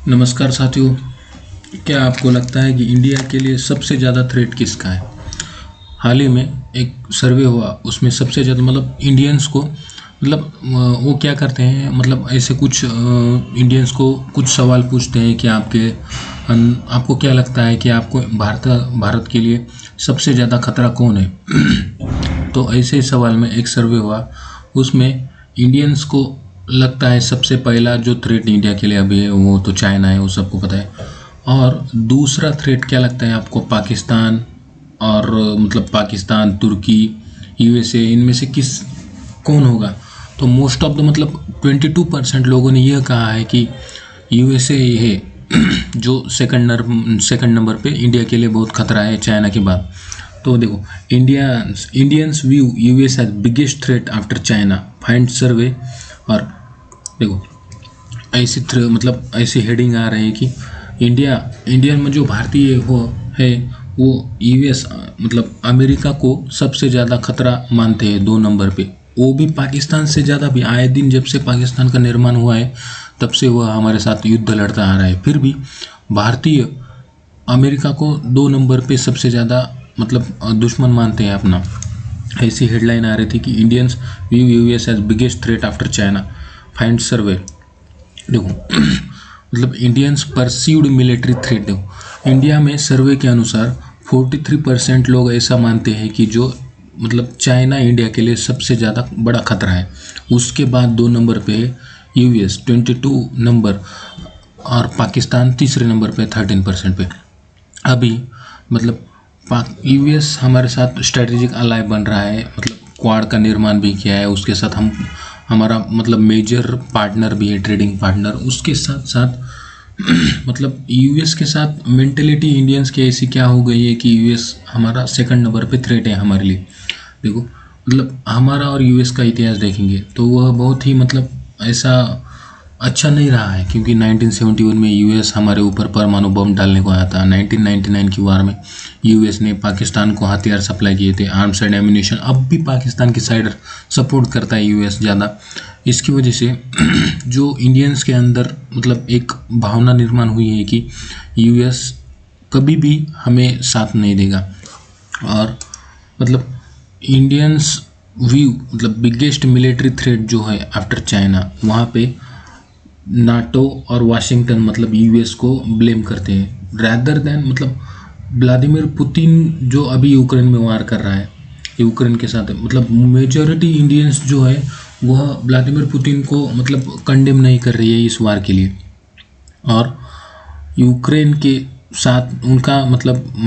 नमस्कार साथियों। क्या आपको लगता है कि इंडिया के लिए सबसे ज़्यादा थ्रेट किसका है? हाल ही में एक सर्वे हुआ, उसमें सबसे ज़्यादा इंडियंस को वो क्या करते हैं, ऐसे कुछ इंडियंस को कुछ सवाल पूछते हैं कि आपको क्या लगता है कि आपको भारत के लिए सबसे ज़्यादा खतरा कौन है? तो ऐसे ही सवाल में एक सर्वे हुआ, उसमें इंडियंस को लगता है सबसे पहला जो थ्रेट इंडिया के लिए अभी है वो तो चाइना है, वो सबको पता है। और दूसरा थ्रेट क्या लगता है आपको? पाकिस्तान। और पाकिस्तान, तुर्की, यूएसए, इनमें से कौन होगा? तो मोस्ट ऑफ द 22% लोगों ने यह कहा है कि यूएसए है जो सेकंड नंबर पे इंडिया के लिए बहुत खतरा है चाइना के बाद। तो देखो, Indians view US as biggest threat after China, find survey. और देखो, ऐसी हेडिंग आ रही है कि इंडियन में जो भारतीय वो यूएस अमेरिका को सबसे ज़्यादा खतरा मानते हैं 2 नंबर पे। वो भी पाकिस्तान से ज़्यादा भी। आए दिन जब से पाकिस्तान का निर्माण हुआ है तब से वह हमारे साथ युद्ध लड़ता आ रहा है, फिर भी भारतीय अमेरिका को 2 नंबर पे सबसे ज़्यादा दुश्मन मानते हैं अपना। ऐसी हेडलाइन आ रही थी कि Indians view US as biggest threat after China, find survey. देखो इंडियंस परसीव्ड मिलिट्री थ्रेट। देखो, इंडिया में सर्वे के अनुसार 43% लोग ऐसा मानते हैं कि जो चाइना इंडिया के लिए सबसे ज़्यादा बड़ा खतरा है। उसके बाद 2 नंबर पे है यूएस 22 नंबर, और पाकिस्तान तीसरे नंबर पे 13% पे। अभी यूएस हमारे साथ स्ट्रेटेजिक अलाय बन रहा है, क्वाड का निर्माण भी किया है, उसके साथ हमारा मेजर पार्टनर भी है, ट्रेडिंग पार्टनर। उसके साथ साथ यूएस के साथ मेंटेलिटी इंडियंस की ऐसी क्या हो गई है कि यूएस हमारा सेकंड नंबर पे थ्रेट है हमारे लिए। देखो हमारा और यूएस का इतिहास देखेंगे तो वह बहुत ही ऐसा अच्छा नहीं रहा है, क्योंकि 1971 में यूएस हमारे ऊपर परमाणु बम डालने को आया था। 1999 की वार में यूएस ने पाकिस्तान को हथियार सप्लाई किए थे, आर्म्स एंड एम्यूनिशन। अब भी पाकिस्तान की साइड सपोर्ट करता है यूएस ज़्यादा। इसकी वजह से जो इंडियंस के अंदर एक भावना निर्माण हुई है कि यूएस कभी भी हमें साथ नहीं देगा। और Indians view biggest military threat जो है आफ्टर चाइना, वहाँ पे नाटो और वाशिंगटन यूएस को ब्लेम करते हैं, रैदर देन व्लादिमीर पुतिन जो अभी यूक्रेन में वार कर रहा है, यूक्रेन के साथ मेजॉरिटी इंडियंस जो है वह व्लादिमीर पुतिन को कंडेम नहीं कर रही है इस वार के लिए। और यूक्रेन के साथ उनका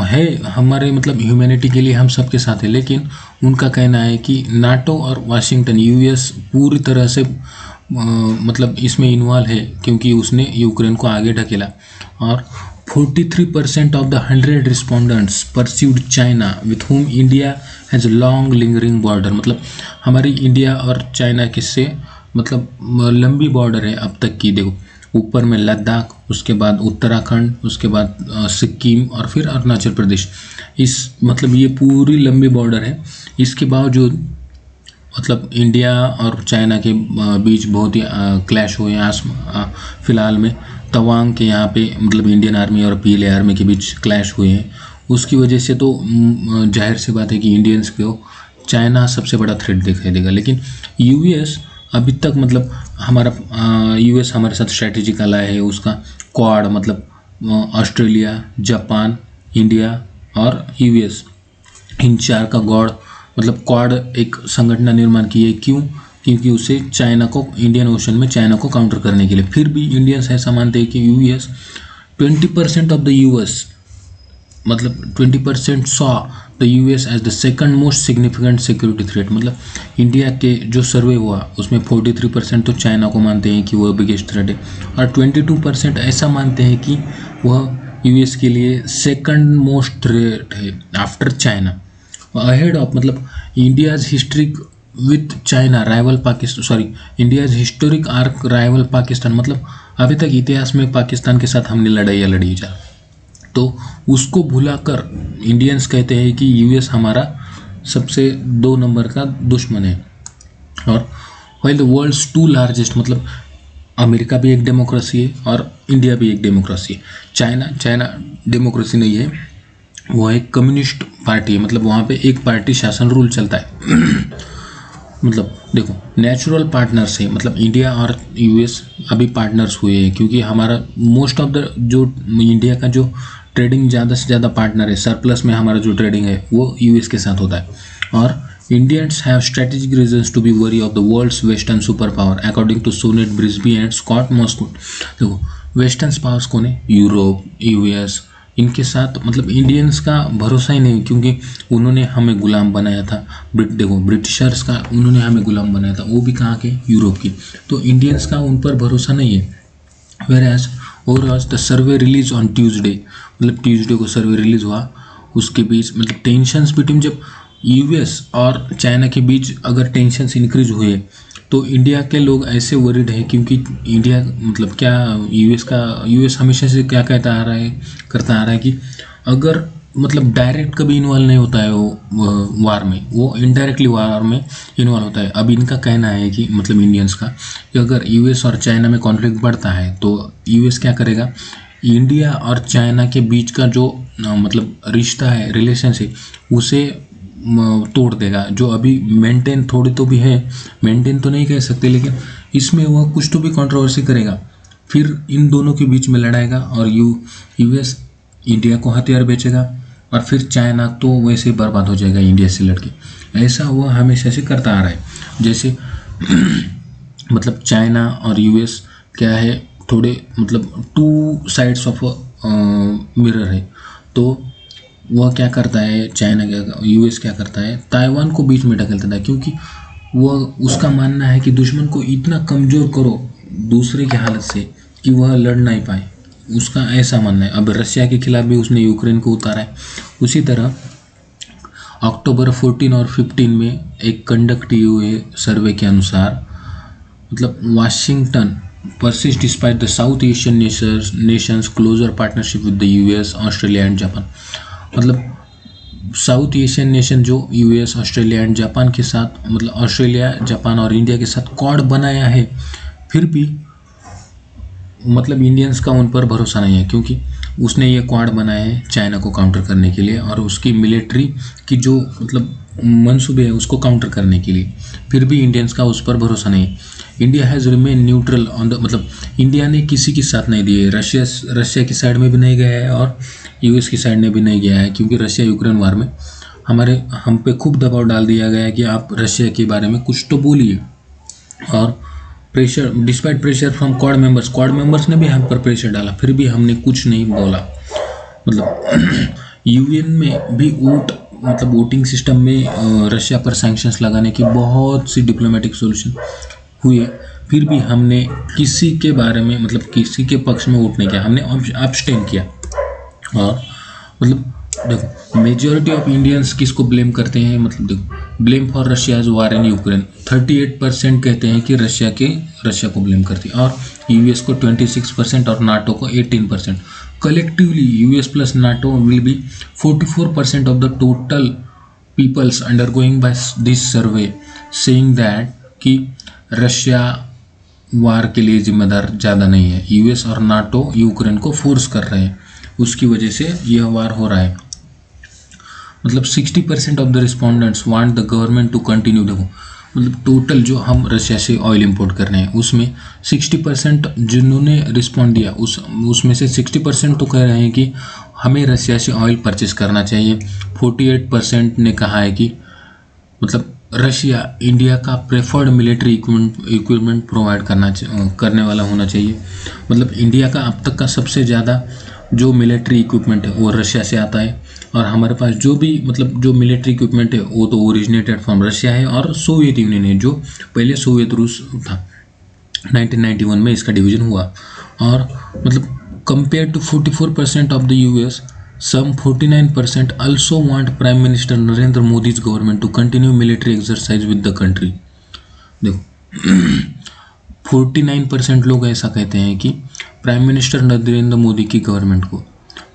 है, हमारे ह्यूमैनिटी के लिए हम सबके साथ है, लेकिन उनका कहना है कि नाटो और वाशिंगटन, यूएस पूरी तरह से इसमें इन्वॉल्व है, क्योंकि उसने यूक्रेन को आगे ढकेला। और 43% of the 100 respondents perceived China with whom India has long lingering border. हमारी इंडिया और चाइना किससे लंबी बॉर्डर है अब तक की। देखो, ऊपर में लद्दाख, उसके बाद उत्तराखंड, उसके बाद सिक्किम, और फिर अरुणाचल प्रदेश। इस ये पूरी लंबी बॉर्डर है। इसके बावजूद इंडिया और चाइना के बीच बहुत ही क्लैश हुए हैं। फिलहाल में तवांग के यहाँ पे इंडियन आर्मी और पीएलए आर्मी के बीच क्लैश हुए हैं। उसकी वजह से तो जाहिर सी बात है कि इंडियंस को चाइना सबसे बड़ा थ्रेट दिखाई देगा। लेकिन यूएस अभी तक हमारा यूएस हमारे साथ स्ट्रेटेजिक अलाय है। उसका क्वाड ऑस्ट्रेलिया, जापान, इंडिया और यूएस, इन 4 का गॉड क्वाड एक संगठन निर्माण की है। क्यों? क्योंकि उसे चाइना को, इंडियन ओशन में चाइना को काउंटर करने के लिए। फिर भी इंडियंस ऐसा मानते हैं कि US 20% of the US 20% saw the US as the second most significant security threat. India के जो सर्वे हुआ उसमें 43% तो चाइना को मानते हैं कि वह बिगेस्ट थ्रेट है, और 22% ऐसा मानते हैं कि वह यूएस के लिए सेकंड मोस्ट थ्रेट है after China. Ahead of India's historic with China rival Pakistan, India's historic arc rival Pakistan. अभी तक इतिहास में पाकिस्तान के साथ हमने लड़ाइयाँ लड़ी जा, तो उसको भुलाकर इंडियंस कहते हैं कि यूएस हमारा सबसे 2 नंबर का दुश्मन है। और while the world's 2 largest America भी एक डेमोक्रेसी है और इंडिया भी एक डेमोक्रेसी है। चाइना डेमोक्रेसी नहीं है, वो एक कम्युनिस्ट पार्टी है, मतलब वहाँ पे एक पार्टी शासन रूल चलता है। मतलब देखो नेचुरल पार्टनर्स है, मतलब इंडिया और यूएस अभी पार्टनर्स हुए हैं, क्योंकि हमारा मोस्ट ऑफ द जो इंडिया का जो ट्रेडिंग ज़्यादा से ज़्यादा पार्टनर है, सरप्लस में हमारा जो ट्रेडिंग है वो यूएस के साथ होता है। और Indians have strategic reasons to be wary of the world's western super power according to Sonnet Brisbee and Scott Moscow. देखो वेस्टर्न पावर्स कौन है? यूरोप, यूएस, इनके साथ मतलब इंडियंस का भरोसा ही नहीं, क्योंकि उन्होंने हमें गुलाम बनाया था। देखो ब्रिटिशर्स का उन्होंने हमें गुलाम बनाया था, वो भी कहाँ के? यूरोप की। तो इंडियंस का उन पर भरोसा नहीं है। Where as the survey release on Tuesday, मतलब ट्यूसडे को सर्वे रिलीज हुआ, उसके बीच मतलब टेंशंस बिटवीन, जब यूएस और चाइना के बीच अगर टेंशंस इंक्रीज हुए तो इंडिया के लोग ऐसे वरीड हैं, क्योंकि इंडिया मतलब क्या यूएस हमेशा से क्या करता आ रहा है कि अगर मतलब डायरेक्ट कभी इन्वॉल्व नहीं होता है वो वार में, वो इनडायरेक्टली वार में इन्वॉल्व होता है। अब इनका कहना है कि मतलब इंडियंस का कि अगर यूएस और चाइना में कॉन्फ्लिक्ट बढ़ता है तो यूएस क्या करेगा, इंडिया और चाइना के बीच का जो मतलब रिश्ता है, रिलेशनशिप, उसे तोड़ देगा। जो अभी मेंटेन थोड़ी तो भी है, मेंटेन तो नहीं कह सकते, लेकिन इसमें वह कुछ तो भी कंट्रोवर्सी करेगा, फिर इन दोनों के बीच में लड़ाएगा और यूएस इंडिया को हथियार बेचेगा और फिर चाइना तो वैसे ही बर्बाद हो जाएगा इंडिया से लड़के। ऐसा वह हमेशा से करता आ रहा है। जैसे मतलब चाइना और यूएस क्या है, थोड़े मतलब टू साइड्स ऑफ मिरर है। तो वह क्या करता है, यूएस क्या करता है, ताइवान को बीच में ढकेलता है, क्योंकि वह उसका मानना है कि दुश्मन को इतना कमज़ोर करो दूसरे की हालत से कि वह लड़ नहीं पाए, उसका ऐसा मानना है। अब रशिया के खिलाफ भी उसने यूक्रेन को उतारा है। उसी तरह अक्टूबर 14 और 15 में एक कंडक्ट हुए सर्वे के अनुसार मतलब Washington persist despite the South Asian nations closer partnership with the US, Australia and Japan. मतलब साउथ एशियन नेशन जो यूएस, ऑस्ट्रेलिया एंड जापान के साथ, मतलब ऑस्ट्रेलिया, जापान और इंडिया के साथ क्वाड बनाया है, फिर भी मतलब इंडियंस का उन पर भरोसा नहीं है, क्योंकि उसने ये क्वाड बनाया है चाइना को काउंटर करने के लिए और उसकी मिलिट्री की जो मतलब मंसूबे है उसको काउंटर करने के लिए, फिर भी इंडियंस का उस पर भरोसा नहीं है। India has remain neutral on the, मतलब इंडिया ने किसी की साथ नहीं दिए, रशिया की साइड में भी नहीं गया है और यूएस की साइड में भी नहीं गया है, क्योंकि रशिया यूक्रेन वार में हम पे खूब दबाव डाल दिया गया है कि आप रशिया के बारे में कुछ तो बोलिए। और pressure, despite pressure from quad members ने भी हम पर प्रेशर डाला, फिर भी हमने कुछ नहीं बोला। मतलब यूएन में भी वोटिंग सिस्टम में रशिया पर सैंक्शंस लगाने की बहुत सी डिप्लोमेटिक सोल्यूशन हुए, फिर भी हमने किसी के बारे में मतलब किसी के पक्ष में वोट नहीं किया, हमने अब्सटेन किया। और मतलब देखो मेजॉरिटी ऑफ इंडियंस किसको ब्लेम करते हैं, मतलब देखो blame for Russia's war in Ukraine 38% कहते हैं कि रशिया को ब्लेम करती है, और यूएस को 26% और नाटो को 18%। Collectively US plus NATO will be 44% of the total peoples undergoing by this survey saying that कि रशिया वार के लिए जिम्मेदार ज़्यादा नहीं है, यूएस और नाटो यूक्रेन को फोर्स कर रहे हैं, उसकी वजह से यह वार हो रहा है। मतलब 60% of the respondents want the government to continue. देखो मतलब टोटल जो हम रशिया से ऑयल इंपोर्ट कर रहे हैं उसमें 60% जिन्होंने रिस्पॉन्ड दिया उसमें से 60% तो कह रहे हैं कि हमें रशिया से ऑयल परचेस करना चाहिए। 48% ने कहा है कि मतलब रशिया इंडिया का प्रेफर्ड मिलिट्री इक्विपमेंट प्रोवाइड करने वाला होना चाहिए। मतलब इंडिया का अब तक का सबसे ज़्यादा जो मिलिट्री इक्विपमेंट है वो रशिया से आता है, और हमारे पास जो भी मतलब जो मिलिट्री इक्विपमेंट है वो तो ओरिजिनेटेड फ्रॉम रशिया है और सोवियत यूनियन है, जो पहले सोवियत रूस था। 1991 में इसका डिवीजन हुआ। और मतलब compare to 44% of the US, some 49% also want Prime Minister Narendra Modi's government to continue military exercise with the country। देखो 49% लोग ऐसा कहते हैं कि प्राइम मिनिस्टर नरेंद्र मोदी की गवर्नमेंट को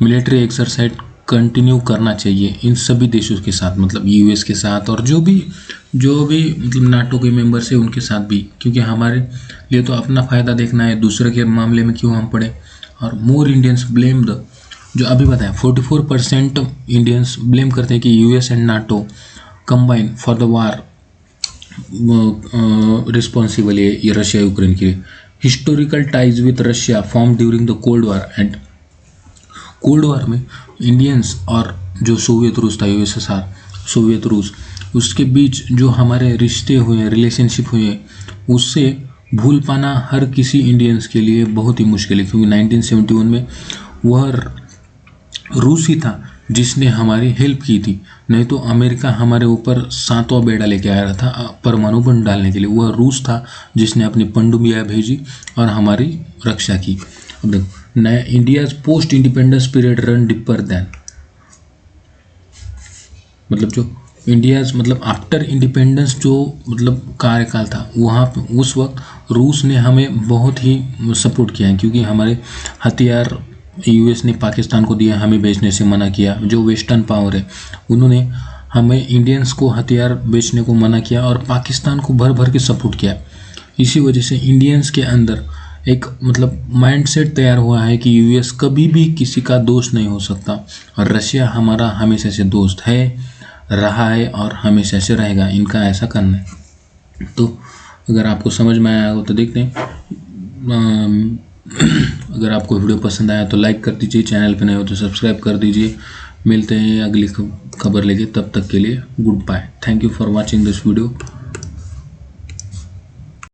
मिलिट्री एक्सरसाइज कंटिन्यू करना चाहिए इन सभी देशों के साथ, मतलब यूएस के साथ और जो भी मतलब नाटो के मेंबर्स है उनके साथ भी, क्योंकि हमारे लिए तो अपना फ़ायदा देखना है, दूसरे के मामले में क्यों हम पड़े। और मोर इंडियंस ब्लेम द, जो अभी बताया 44% इंडियंस ब्लेम करते हैं कि US and NATO combine for the war responsible है ये रशिया यूक्रेन के लिए। Historical ties with Russia form during the cold war, and cold war में इंडियंस और जो सोवियत रूस था, यूएसएसआर सोवियत रूस, उसके बीच जो हमारे रिश्ते हुए, रिलेशनशिप हुए, उससे भूल पाना हर किसी इंडियंस के लिए बहुत ही मुश्किल है, क्योंकि 1971 में वह रूस ही था जिसने हमारी हेल्प की थी। नहीं तो अमेरिका हमारे ऊपर 7वां बेड़ा लेके आ रहा था परमाणु बम डालने के लिए, वह रूस था जिसने अपनी पनडुब्बियाँ भेजी और हमारी रक्षा की। अब देखो, नया India's post independence period run deeper than, मतलब जो इंडियाज मतलब आफ्टर इंडिपेंडेंस जो मतलब कार्यकाल था, वहाँ पे उस वक्त रूस ने हमें बहुत ही सपोर्ट किया है, क्योंकि हमारे हथियार यूएस ने पाकिस्तान को दिया, हमें बेचने से मना किया। जो वेस्टर्न पावर है उन्होंने हमें इंडियंस को हथियार बेचने को मना किया और पाकिस्तान को भर भर के सपोर्ट किया। इसी वजह से इंडियंस के अंदर एक मतलब माइंडसेट तैयार हुआ है कि यूएस कभी भी किसी का दोस्त नहीं हो सकता, और रशिया हमारा हमेशा से दोस्त है, रहा है और हमेशा से रहेगा। इनका ऐसा करना है। तो अगर आपको समझ में आया हो तो देखते हैं। अगर आपको वीडियो पसंद आया तो लाइक कर दीजिए, चैनल पे नए हो तो सब्सक्राइब कर दीजिए। मिलते हैं अगली खबर लेके, तब तक के लिए good bye. Thank you for watching this video.